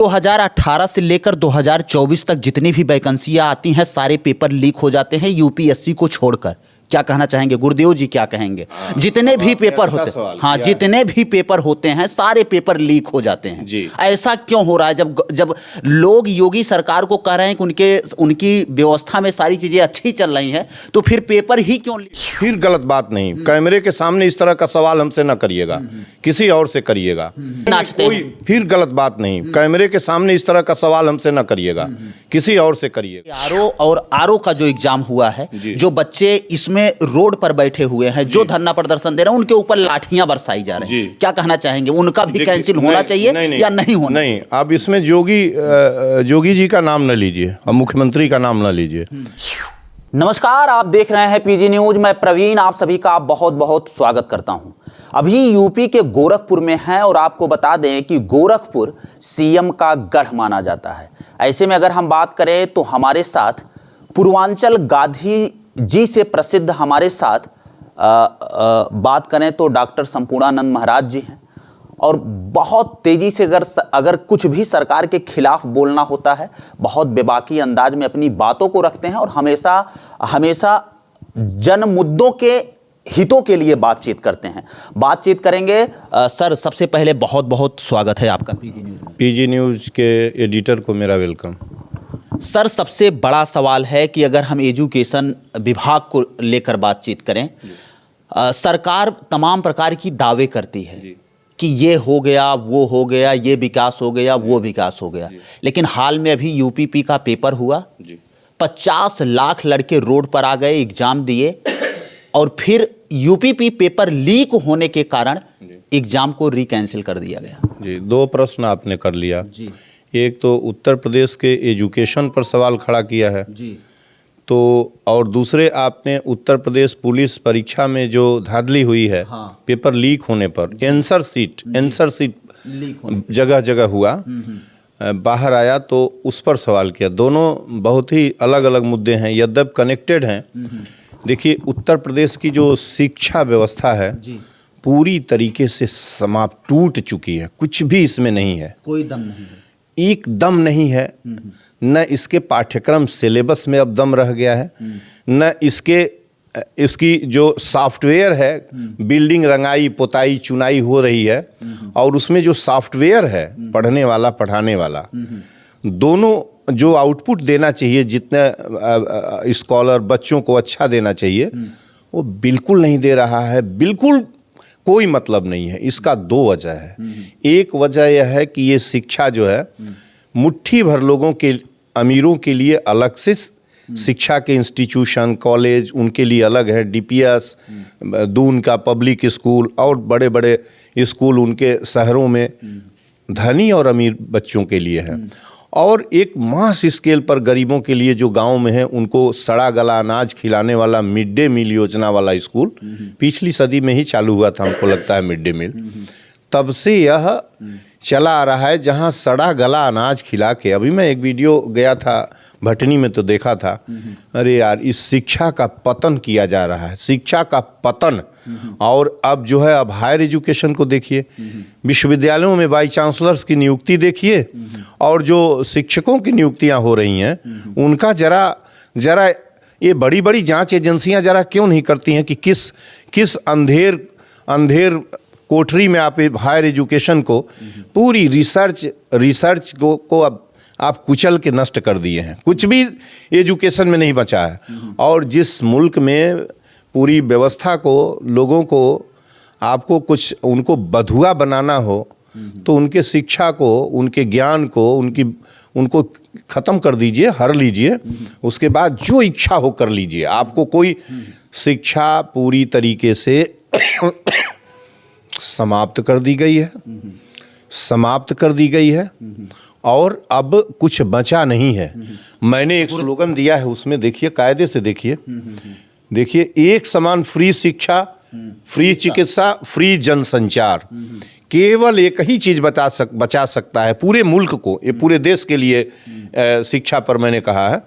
2018 से लेकर 2024 तक जितनी भी वैकेंसियां आती हैं सारे पेपर लीक हो जाते हैं यूपीएससी को छोड़कर। क्या कहना चाहेंगे गुरुदेव जी, क्या कहेंगे? जितने भी पेपर होते हैं, हाँ, जितने भी पेपर होते हैं सारे पेपर लीक हो जाते हैं जी। ऐसा क्यों हो रहा है? जब लोग योगी सरकार को कह रहे हैं कि उनकी व्यवस्था में सारी चीजें अच्छी चल रही हैं, तो फिर पेपर ही क्यों लीक? फिर गलत बात नहीं, कैमरे के सामने इस तरह का सवाल हमसे ना करिएगा, किसी और से करिएगा। कोई फिर गलत बात नहीं, कैमरे के सामने इस तरह का सवाल हमसे ना करिएगा, किसी और से करिएगा। आरओ का जो एग्जाम हुआ है, जो बच्चे इसमें रोड पर बैठे हुए हैं, जो धरना प्रदर्शन दे रहे हैं, उनके ऊपर लाठियां बरसाई जा रही हैं। क्या कहना चाहेंगे? उनका भी कैंसिल होना चाहिए या नहीं होना? नहीं, अब इसमें जोगी जी का नाम न लीजिए और मुख्यमंत्री का नाम न लीजिए। नमस्कार, आप देख रहे हैं पीजी न्यूज। मैं प्रवीण आप सभी का बहुत बहुत स्वागत करता हूं। अभी यूपी के गोरखपुर में हैं और आपको बता दें कि गोरखपुर सीएम का गढ़ माना जाता है। ऐसे में अगर हम बात करें तो हमारे साथ पूर्वांचल गांधी जी से प्रसिद्ध हमारे साथ बात करें तो डॉक्टर संपूर्णानंद महाराज जी हैं और बहुत तेजी से अगर कुछ भी सरकार के खिलाफ बोलना होता है, बहुत बेबाकी अंदाज में अपनी बातों को रखते हैं और हमेशा जन मुद्दों के हितों के लिए बातचीत करते हैं। बातचीत करेंगे। सर, सबसे पहले बहुत बहुत स्वागत है आपका पीजी न्यूज में। पीजी न्यूज के एडिटर को मेरा वेलकम। सर, सबसे बड़ा सवाल है कि अगर हम एजुकेशन विभाग को लेकर बातचीत करें, सरकार तमाम प्रकार की दावे करती है कि ये हो गया, वो हो गया, ये विकास हो गया, वो विकास हो गया, लेकिन हाल में अभी यूपीपी का पेपर हुआ, 50 लाख लड़के रोड पर आ गए, एग्जाम दिए और फिर यूपीपी पेपर लीक होने के कारण एग्जाम को रिकैंसिल कर दिया गया। जी, दो प्रश्न आपने कर लिया जी। एक तो उत्तर प्रदेश के एजुकेशन पर सवाल खड़ा किया है जी, तो और दूसरे आपने उत्तर प्रदेश पुलिस परीक्षा में जो धांधली हुई है, हाँ, पेपर लीक होने पर आंसर सीट जगह जगह हुआ, बाहर आया, तो उस पर सवाल किया। दोनों बहुत ही अलग अलग मुद्दे हैं, यद्यप कनेक्टेड हैं। देखिए, उत्तर प्रदेश की जो शिक्षा व्यवस्था है पूरी तरीके से समाप्त, टूट चुकी है। कुछ भी इसमें नहीं है, कोई दम नहीं है, एक दम नहीं है। न इसके पाठ्यक्रम सिलेबस में अब दम रह गया है, न इसकी जो सॉफ्टवेयर है, बिल्डिंग रंगाई पोताई चुनाई हो रही है, और उसमें जो सॉफ्टवेयर है पढ़ने वाला पढ़ाने वाला, दोनों जो आउटपुट देना चाहिए, जितने स्कॉलर बच्चों को अच्छा देना चाहिए, वो बिल्कुल नहीं दे रहा है। बिल्कुल कोई मतलब नहीं है। इसका दो वजह है। एक वजह यह है कि ये शिक्षा जो है मुट्ठी भर लोगों के, अमीरों के लिए अलग से शिक्षा के इंस्टीट्यूशन, कॉलेज उनके लिए अलग है, डीपीएस, दून का पब्लिक स्कूल और बड़े बड़े स्कूल उनके शहरों में धनी और अमीर बच्चों के लिए है, और एक मास स्केल पर गरीबों के लिए जो गांव में है उनको सड़ा गला अनाज खिलाने वाला मिड डे मील योजना वाला स्कूल पिछली सदी में ही चालू हुआ था, हमको लगता है मिड डे मील। तब से यह चला आ रहा है, जहां सड़ा गला अनाज खिला के, अभी मैं एक वीडियो गया था भटनी में तो देखा था, अरे यार, इस शिक्षा का पतन किया जा रहा है, शिक्षा का पतन। और अब जो है, अब हायर एजुकेशन को देखिए, विश्वविद्यालयों में वाइस चांसलर्स की नियुक्ति देखिए, और जो शिक्षकों की नियुक्तियां हो रही हैं उनका जरा ये बड़ी बड़ी जांच एजेंसियां जरा क्यों नहीं करती हैं कि किस अंधेर कोठरी में आप हायर एजुकेशन को, पूरी रिसर्च को अब आप कुचल के नष्ट कर दिए हैं। कुछ भी एजुकेशन में नहीं बचा है। और जिस मुल्क में पूरी व्यवस्था को, लोगों को, आपको कुछ उनको बधुआ बनाना हो, तो उनके शिक्षा को, उनके ज्ञान को, उनको ख़त्म कर दीजिए, हर लीजिए, उसके बाद जो इच्छा हो कर लीजिए। आपको कोई शिक्षा पूरी तरीके से समाप्त कर दी गई है, और अब कुछ बचा नहीं है। मैंने एक स्लोगन दिया है, उसमें देखिए, कायदे से देखिए, एक समान फ्री शिक्षा, फ्री चिकित्सा, फ्री जनसंचार। केवल एक ही चीज़ बचा सकता है पूरे मुल्क को, ये पूरे देश के लिए शिक्षा पर मैंने कहा है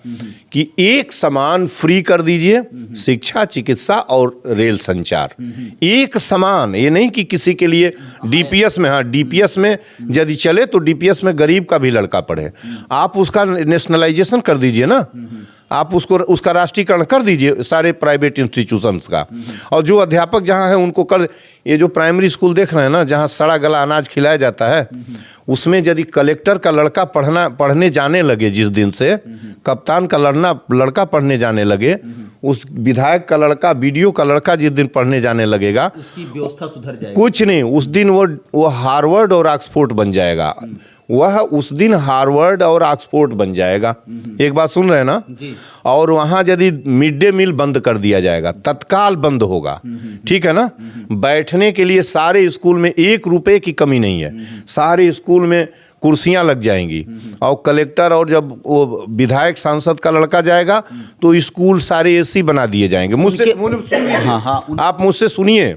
कि एक समान फ्री कर दीजिए शिक्षा, चिकित्सा और रेल संचार, एक समान। ये नहीं कि किसी के लिए डीपीएस में, हाँ डीपीएस में यदि चले तो डीपीएस में गरीब का भी लड़का पढ़े, आप उसका नेशनलाइजेशन कर दीजिए ना, आप उसका राष्ट्रीयकरण कर दीजिए सारे प्राइवेट इंस्टीट्यूशंस का। और जो अध्यापक जहाँ हैं उनको कर, ये जो प्राइमरी स्कूल देख रहे हैं ना जहाँ सड़ा गला अनाज खिलाया जाता है, उसमें यदि कलेक्टर का लड़का पढ़ने जाने लगे, जिस दिन से कप्तान का लड़का पढ़ने जाने लगे, उस विधायक का लड़का, बीडीओ का लड़का जिस दिन पढ़ने जाने लगेगा, उसकी व्यवस्था सुधर जाएगी। कुछ नहीं, उस दिन वो हार्वर्ड और ऑक्सफोर्ड बन जाएगा, वह उस दिन हार्वर्ड और ऑक्सफोर्ड बन जाएगा। एक बात सुन रहे हैं ना जी। और वहाँ यदि मिड डे मील बंद कर दिया जाएगा, तत्काल बंद होगा, ठीक है ना। बैठने के लिए सारे स्कूल में 1 रुपए की कमी नहीं है, सारे स्कूल में कुर्सियां लग जाएंगी। और कलेक्टर और जब वो विधायक सांसद का लड़का जाएगा तो स्कूल सारे एसी बना दिए जाएंगे। मुझसे आप मुझसे सुनिए।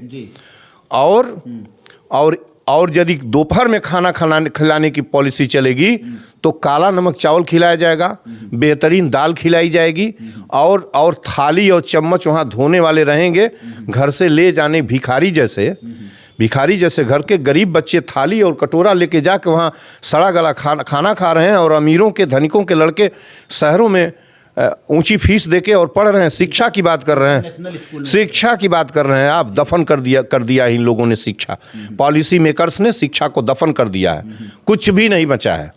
और यदि दोपहर में खाना खिलाने की पॉलिसी चलेगी तो काला नमक चावल खिलाया जाएगा, बेहतरीन दाल खिलाई जाएगी, और थाली और चम्मच वहाँ धोने वाले रहेंगे। घर से ले जाने भिखारी जैसे घर के गरीब बच्चे थाली और कटोरा लेके जाके वहाँ सड़ा गला खाना खा रहे हैं, और अमीरों के धनिकों के लड़के शहरों में ऊंची फीस देके और पढ़ रहे हैं। शिक्षा की बात कर रहे हैं, शिक्षा की बात कर रहे हैं आप। दफन कर दिया इन लोगों ने शिक्षा, पॉलिसी मेकर्स ने शिक्षा को दफन कर दिया है, कुछ भी नहीं बचा है।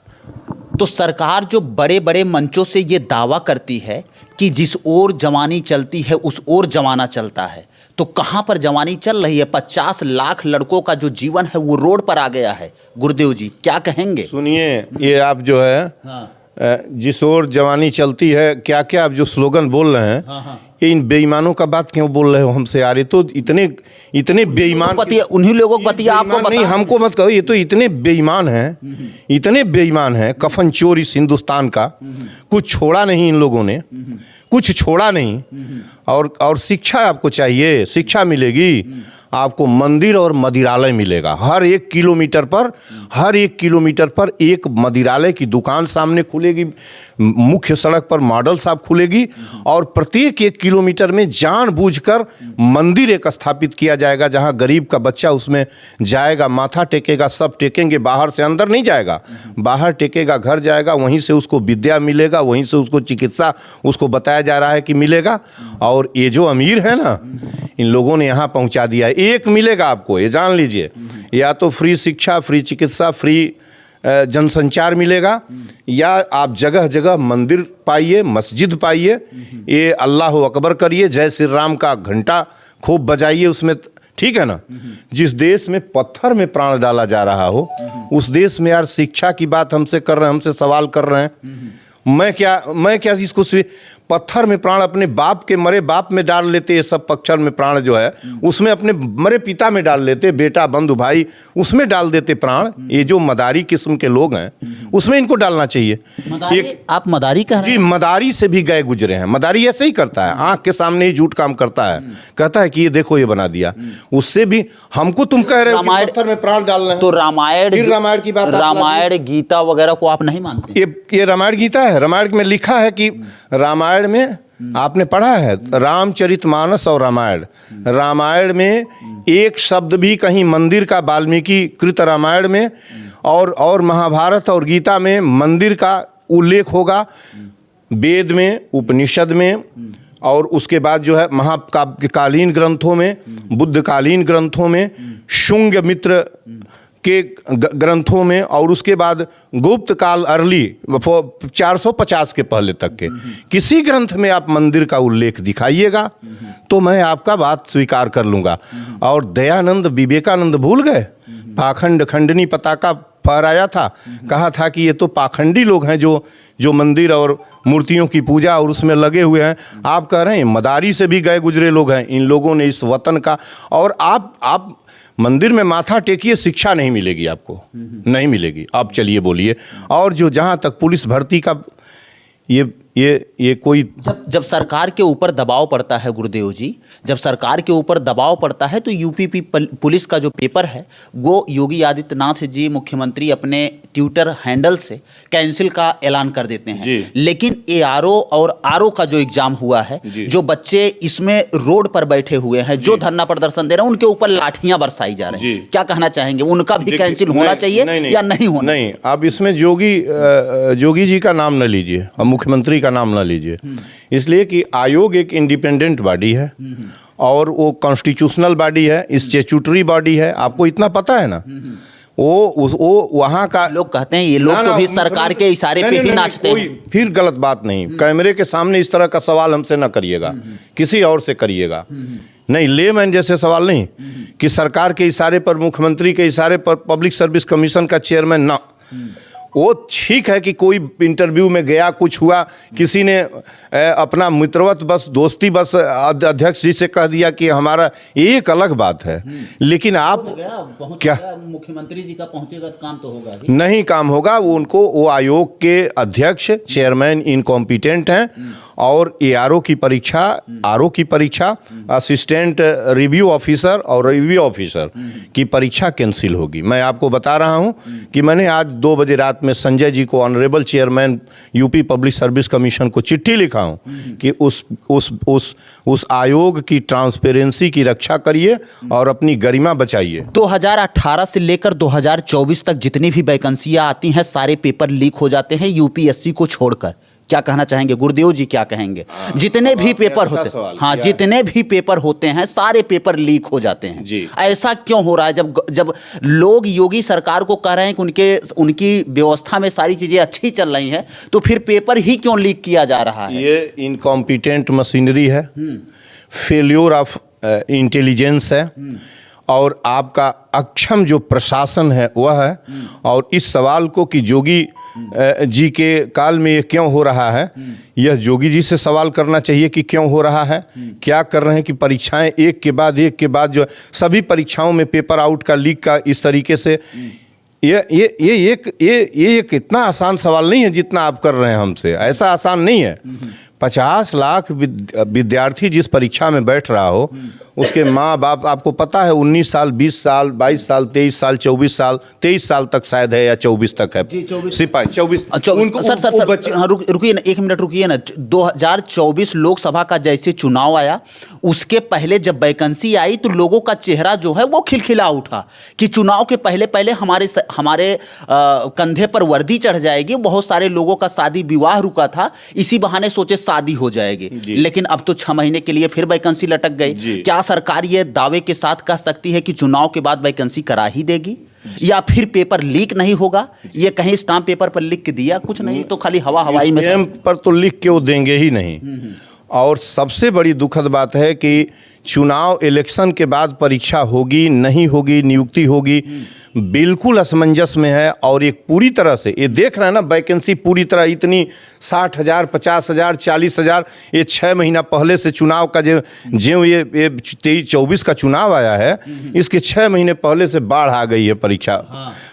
तो सरकार जो बड़े बड़े मंचों से ये दावा करती है कि जिस ओर जवानी चलती है उस ओर जमाना चलता है, तो कहाँ पर जवानी चल रही है? 50 लाख लड़कों का जो जीवन है वो रोड पर आ गया है। गुरुदेव जी क्या कहेंगे? सुनिए, ये आप जो है हाँ। जिस ओर जवानी चलती है, क्या क्या आप जो स्लोगन बोल रहे हैं, हाँ। ये इन बेईमानों का बात क्यों बोल रहे हो हमसे यार? ये तो इतने बेईमान, उन्हीं लोगों को पति आपको नहीं, हमको मत कहो, ये तो इतने बेईमान हैं, कफन चोर इस हिंदुस्तान का, कुछ छोड़ा नहीं इन लोगों ने, कुछ छोड़ा नहीं। और शिक्षा आपको चाहिए, शिक्षा मिलेगी आपको, मंदिर और मदिरालय मिलेगा। हर 1 किलोमीटर पर एक मदिरालय की दुकान सामने खुलेगी, मुख्य सड़क पर मॉडल शॉप खुलेगी, और प्रत्येक 1 किलोमीटर में जानबूझकर मंदिर एक स्थापित किया जाएगा, जहां गरीब का बच्चा उसमें जाएगा, माथा टेकेगा, सब टेकेंगे, बाहर से अंदर नहीं जाएगा, बाहर टेकेगा, घर जाएगा, वहीं से उसको विद्या मिलेगा, वहीं से उसको चिकित्सा, उसको बताया जा रहा है कि मिलेगा। और ये जो अमीर है ना, इन लोगों ने यहाँ पहुँचा दिया है। एक मिलेगा आपको, ये जान लीजिए, या तो फ्री शिक्षा, फ्री चिकित्सा, फ्री जनसंचार मिलेगा, या आप जगह जगह मंदिर पाइए, मस्जिद पाइए, ये अल्लाह अकबर करिए, जय श्री राम का घंटा खूब बजाइए उसमें, ठीक है ना। जिस देश में पत्थर में प्राण डाला जा रहा हो, उस देश में यार शिक्षा की बात हमसे कर रहे हैं, हमसे सवाल कर रहे हैं। मैं क्या इसको पत्थर में प्राण अपने बाप के मरे बाप में डाल लेते, ये सब पत्थर में प्राण जो है उसमें अपने मरे पिता में डाल लेते, बेटा बंधु भाई उसमें डाल देते प्राण। ये जो मदारी किस्म के लोग हैं उसमें इनको डालना चाहिए। आप मदारी कह रहे हैं? जी, मदारी से भी गए गुजरे हैं। मदारी ऐसे ही करता है, आंख के सामने ही झूठ काम करता है, कहता है कि ये देखो ये बना दिया, उससे भी हमको तुम कह रहे हो कि पत्थर में प्राण डाल रहे हैं। तो रामायण की बात, रामायण गीता वगैरह को आप नहीं मानते? ये रामायण गीता है, रामायण में लिखा है कि रामायण में आपने पढ़ा है रामचरितमानस और रामायण में एक शब्द भी कहीं मंदिर का वाल्मीकि कृत रामायण में और महाभारत और गीता में मंदिर का उल्लेख होगा, वेद में, उपनिषद में, और उसके बाद जो है महाकाव्यकालीन ग्रंथों में, बुद्धकालीन ग्रंथों में, शुंग मित्र के ग्रंथों में, और उसके बाद गुप्त काल अर्ली 450 के पहले तक के किसी ग्रंथ में आप मंदिर का उल्लेख दिखाइएगा तो मैं आपका बात स्वीकार कर लूँगा। और दयानंद विवेकानंद भूल गए? पाखंड खंडनी पताका फहराया था, कहा था कि ये तो पाखंडी लोग हैं जो मंदिर और मूर्तियों की पूजा और उसमें लगे हुए हैं। आप कह रहे हैं मदारी से भी गए गुजरे लोग हैं। इन लोगों ने इस वतन का, और आप मंदिर में माथा टेकिए, शिक्षा नहीं मिलेगी आपको, नहीं मिलेगी। आप चलिए बोलिए। और जो जहाँ तक पुलिस भर्ती का ये कोई जब सरकार के ऊपर दबाव पड़ता है गुरुदेव जी, जब सरकार के ऊपर दबाव पड़ता है तो यूपी पुलिस का जो पेपर है वो योगी आदित्यनाथ जी मुख्यमंत्री अपने ट्विटर हैंडल से कैंसिल का ऐलान कर देते हैं। लेकिन एआरओ और आरओ का जो एग्जाम हुआ है, जो बच्चे इसमें रोड पर बैठे हुए हैं, जो धरना प्रदर्शन दे रहे हैं, उनके ऊपर लाठियां बरसाई जा रही हैं। क्या कहना चाहेंगे, उनका भी कैंसिल होना चाहिए या नहीं होना? नहीं, आप इसमें जोगी जी का नाम न लीजिए और मुख्यमंत्री का नाम न लीजिए, इसलिए कि आयोग एक इंडिपेंडेंट बॉडी है और वो कॉन्स्टिट्यूशनल बॉडी है, स्टैट्यूटरी बॉडी है। आपको इतना पता है ना? वो वहाँ का लोग कहते हैं, ये लोग तो भी सरकार के इशारे पे ही नाचते हैं। फिर गलत बात नहीं, कैमरे के सामने इस तरह का सवाल हमसे ना करिएगा, किसी और से करिएगा। नहीं, लेमैन जैसे सवाल नहीं कि सरकार के इशारे पर, मुख्यमंत्री के इशारे पर पब्लिक सर्विस कमीशन का चेयरमैन ना। वो ठीक है कि कोई इंटरव्यू में गया, कुछ हुआ, किसी ने अपना मित्रवत बस, दोस्ती बस अध्यक्ष जी से कह दिया कि हमारा, ये एक अलग बात है। लेकिन आप क्या मुख्यमंत्री जी का पहुंचेगा तो काम तो होगा ही नहीं? काम होगा वो आयोग के अध्यक्ष चेयरमैन इनकॉम्पिटेंट हैं और एआरओ की परीक्षा, आरओ की परीक्षा, असिस्टेंट रिव्यू ऑफिसर और रिव्यू ऑफिसर की परीक्षा कैंसिल होगी। मैं आपको बता रहा हूं कि मैंने आज 2 बजे रात में संजय जी को, honourable chairman UP public service commission को चिट्ठी लिखा हूं कि उस आयोग की ट्रांसपेरेंसी की रक्षा करिए और अपनी गरिमा बचाइए। 2018 से लेकर 2024 तक जितनी भी वैकेंसियां आती हैं, सारे पेपर लीक हो जाते हैं यूपीएससी को छोड़कर। क्या कहना चाहेंगे गुरुदेव जी, क्या कहेंगे? जितने भी पेपर होते हैं, हाँ, जितने भी पेपर होते हैं, सारे पेपर लीक हो जाते हैं। ऐसा क्यों हो रहा है? जब लोग योगी सरकार को कह रहे हैं कि उनकी व्यवस्था में सारी चीजें अच्छी चल रही हैं, तो फिर पेपर ही क्यों लीक किया जा रहा है? ये इनकॉम्पिटेंट मशीनरी है, फेल्योर ऑफ इंटेलिजेंस है और आपका अक्षम जो प्रशासन है वह है। और इस सवाल को कि जोगी जी के काल में ये क्यों हो रहा है, यह जोगी जी से सवाल करना चाहिए कि क्यों हो रहा है, क्या कर रहे हैं कि परीक्षाएं एक के बाद जो सभी परीक्षाओं में पेपर आउट का, लीक का इस तरीके से। ये एक इतना आसान सवाल नहीं है जितना आप कर रहे हैं हमसे, ऐसा आसान नहीं है। 50 लाख विद्यार्थी जिस परीक्षा में बैठ रहा हो, उसके माँ बाप, आपको पता है 19 साल, 20 साल, 22 साल, 23 साल, 24 साल, 23 साल तक शायद है या 24 तक है सिपाही, 24। सर रुकिए ना, 1 मिनट रुकिए ना। 2024 लोकसभा का जैसे चुनाव आया, उसके पहले जब वैकेंसी आई तो लोगों का चेहरा जो है वो खिलखिला उठा कि चुनाव के पहले हमारे कंधे पर वर्दी चढ़ जाएगी। बहुत सारे लोगों का शादी विवाह रुका था, इसी बहाने सोचे शादी हो जाएगी। लेकिन अब तो 6 महीने के लिए फिर वैकेंसी लटक गई। क्या सरकार ये दावे के साथ कह सकती है कि चुनाव के बाद वैकेंसी करा ही देगी, या फिर पेपर लीक नहीं होगा? ये कहीं स्टाम्प पेपर पर लिख के दिया कुछ नहीं, तो खाली हवाई में स्टैम्प पर तो लिख के वो देंगे ही नहीं। और सबसे बड़ी दुखद बात है कि चुनाव, इलेक्शन के बाद परीक्षा होगी नहीं होगी, नियुक्ति होगी, बिल्कुल असमंजस में है। और एक पूरी तरह से ये देख रहे हैं ना, वैकेंसी पूरी तरह इतनी 60,000, 50,000, 40,000, ये 6 महीना पहले से चुनाव का जो ये 23-24 का चुनाव आया है, इसके 6 महीने पहले से बाढ़ आ गई है परीक्षा।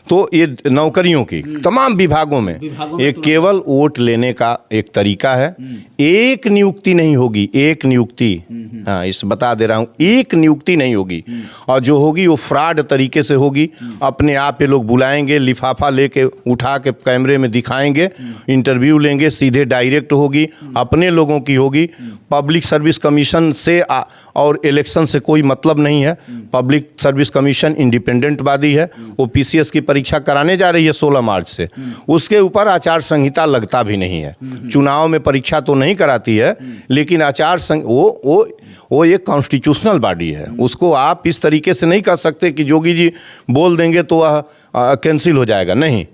तो ये नौकरियों की तमाम विभागों में ये केवल वोट लेने का एक तरीका है। एक नियुक्ति नहीं होगी, एक नियुक्ति, हाँ, इस बता दे रहा हूँ, एक नियुक्ति नहीं होगी। और जो होगी वो फ्रॉड तरीके से होगी। अपने आप ये लोग बुलाएंगे, लिफाफा लेके उठा के कैमरे में दिखाएंगे, इंटरव्यू लेंगे, सीधे डायरेक्ट होगी, अपने लोगों की होगी। पब्लिक सर्विस कमीशन से और इलेक्शन से कोई मतलब नहीं है। Public service commission independent body है, वो पीसीएस की परीक्षा कराने जा रही है 16 मार्च से। उसके ऊपर आचार संहिता लगता भी नहीं है। चुनाव में परीक्षा तो नहीं कराती है, लेकिन आचार वो एक कॉन्स्टिट्यूशनल बॉडी है। उसको आप इस तरीके से नहीं कह सकते कि जोगी जी बोल देंगे तो वह कैंसिल हो जाएगा। नहीं,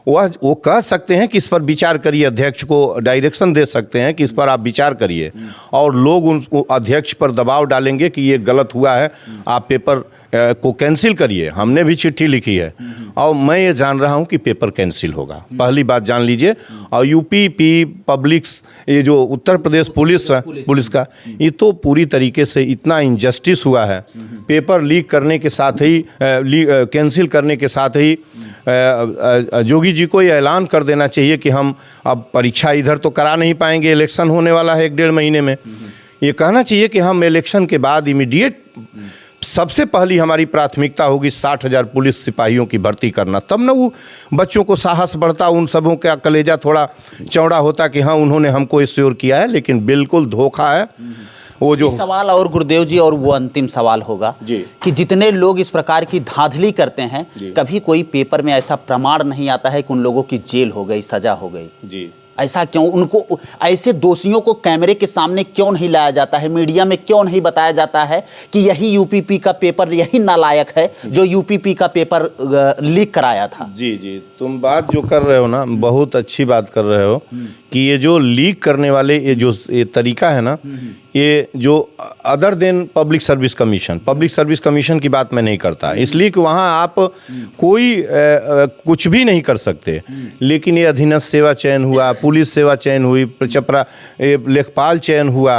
वो कह सकते हैं कि इस पर विचार करिए, अध्यक्ष को डायरेक्शन दे सकते हैं कि इस पर आप विचार करिए, और लोग उन अध्यक्ष पर दबाव डालेंगे कि ये गलत हुआ है, आप पेपर को कैंसिल करिए। हमने भी चिट्ठी लिखी है और मैं ये जान रहा हूँ कि पेपर कैंसिल होगा, पहली बात जान लीजिए। और यूपी पब्लिक्स, ये जो उत्तर प्रदेश पुलिस का, ये तो पूरी तरीके से इतना इनजस्टिस हुआ है। पेपर लीक करने के साथ ही, कैंसिल करने के साथ ही जोगी जी को ये ऐलान कर देना चाहिए कि हम अब परीक्षा इधर तो करा नहीं पाएंगे, इलेक्शन होने वाला है 1-1.5 महीने में। ये कहना चाहिए कि हम इलेक्शन के बाद इमीडिएट सबसे पहली हमारी प्राथमिकता होगी 60,000 पुलिस सिपाहियों की भर्ती करना। तब ना वो बच्चों को साहस बढ़ता, उन सबों का कलेजा थोड़ा चौड़ा होता कि हाँ उन्होंने हमको श्योर किया है। लेकिन बिल्कुल धोखा है वो जो सवाल। और गुरुदेव जी, और वो अंतिम सवाल होगा जी कि जितने लोग इस प्रकार की धांधली करते हैं, कभी कोई पेपर में ऐसा प्रमाण नहीं आता है कि उन लोगों की जेल हो गई, सजा हो गई जी। ऐसा क्यों? उनको ऐसे दोषियों को कैमरे के सामने क्यों नहीं लाया जाता है? मीडिया में क्यों नहीं बताया जाता है कि यही यूपीपी का पेपर, यही नालायक है जो यूपीपी का पेपर लीक कराया था? जी जी, तुम बात जो कर रहे हो ना, बहुत अच्छी बात कर रहे हो कि ये जो लीक करने वाले ये तरीका है ना, ये जो other than public service commission की बात मैं नहीं करता, इसलिए कि वहाँ आप कोई कुछ भी नहीं कर सकते। लेकिन ये अधीनस्थ सेवा चयन हुआ, पुलिस सेवा चयन हुई, चपरा लेखपाल चयन हुआ,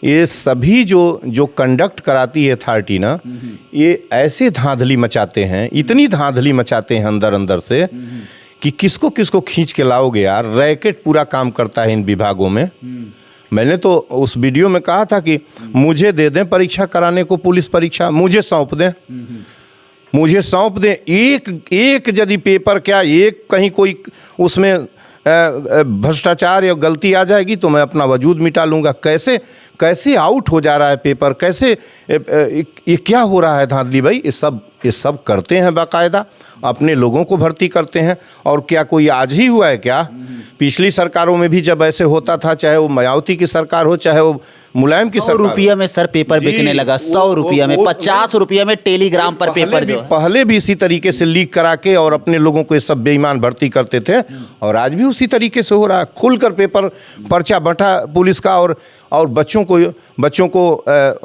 ये सभी जो कंडक्ट कराती है अथॉरिटी ना, ये ऐसे धांधली मचाते हैं, इतनी धांधली मचाते हैं अंदर अंदर से कि किसको किसको खींच के लाओगे यार। रैकेट पूरा काम करता है इन विभागों में। मैंने तो उस वीडियो में कहा था कि मुझे दे दें परीक्षा कराने को, पुलिस परीक्षा मुझे सौंप दें, मुझे सौंप दें। एक यदि पेपर क्या एक कहीं कोई उसमें भ्रष्टाचार या गलती आ जाएगी तो मैं अपना वजूद मिटा लूँगा। कैसे आउट हो जा रहा है पेपर, कैसे ये क्या हो रहा है धांधली भाई। ये सब करते हैं बाकायदा, अपने लोगों को भर्ती करते हैं। और क्या कोई आज ही हुआ है क्या? पिछली सरकारों में भी जब ऐसे होता था, चाहे वो मायावती की सरकार हो, चाहे वो मुलायम की सरकार। 100 रुपया में सर पेपर बिकने लगा, 100 रुपया में, 50 रुपया में टेलीग्राम पर पेपर जो है। पहले भी इसी तरीके से लीक करा के और अपने लोगों को ये सब बेईमान भर्ती करते थे, और आज भी उसी तरीके से हो रहा है। खुलकर पेपर पर्चा बंटा पुलिस का, और बच्चों को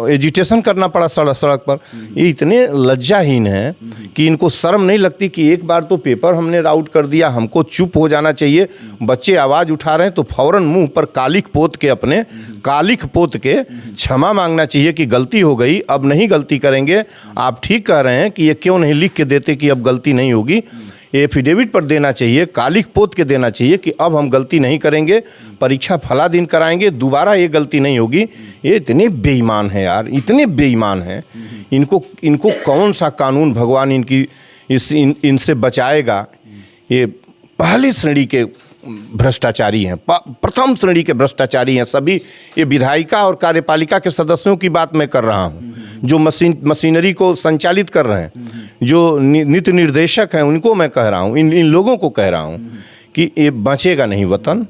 एजुटेशन करना पड़ा सड़क पर। ये इतने लज्जाहीन हैं कि इनको शर्म नहीं लगती कि एक बार तो पेपर हमने राउट कर दिया, हमको चुप हो जाना चाहिए। बच्चे आवाज़ उठा रहे हैं तो फौरन मुंह पर कालिख पोत के क्षमा मांगना चाहिए कि गलती हो गई, अब नहीं गलती करेंगे। आप ठीक कह रहे हैं कि ये क्यों नहीं लिख के देते कि अब गलती नहीं होगी। एफिडेविट पर देना चाहिए, कालिख पोत के देना चाहिए कि अब हम गलती नहीं करेंगे, परीक्षा फला दिन कराएंगे, दोबारा ये गलती नहीं होगी। ये इतने बेईमान हैं यार, इतने बेईमान हैं। इनको कौन सा कानून भगवान इनसे बचाएगा। ये पहले श्रेणी के भ्रष्टाचारी हैं, प्रथम श्रेणी के भ्रष्टाचारी हैं सभी। ये विधायिका और कार्यपालिका के सदस्यों की बात मैं कर रहा हूँ, जो मशीनरी को संचालित कर रहे हैं, जो नीति निर्देशक हैं, उनको मैं कह रहा हूँ, इन लोगों को कह रहा हूँ कि ये बचेगा नहीं वतन।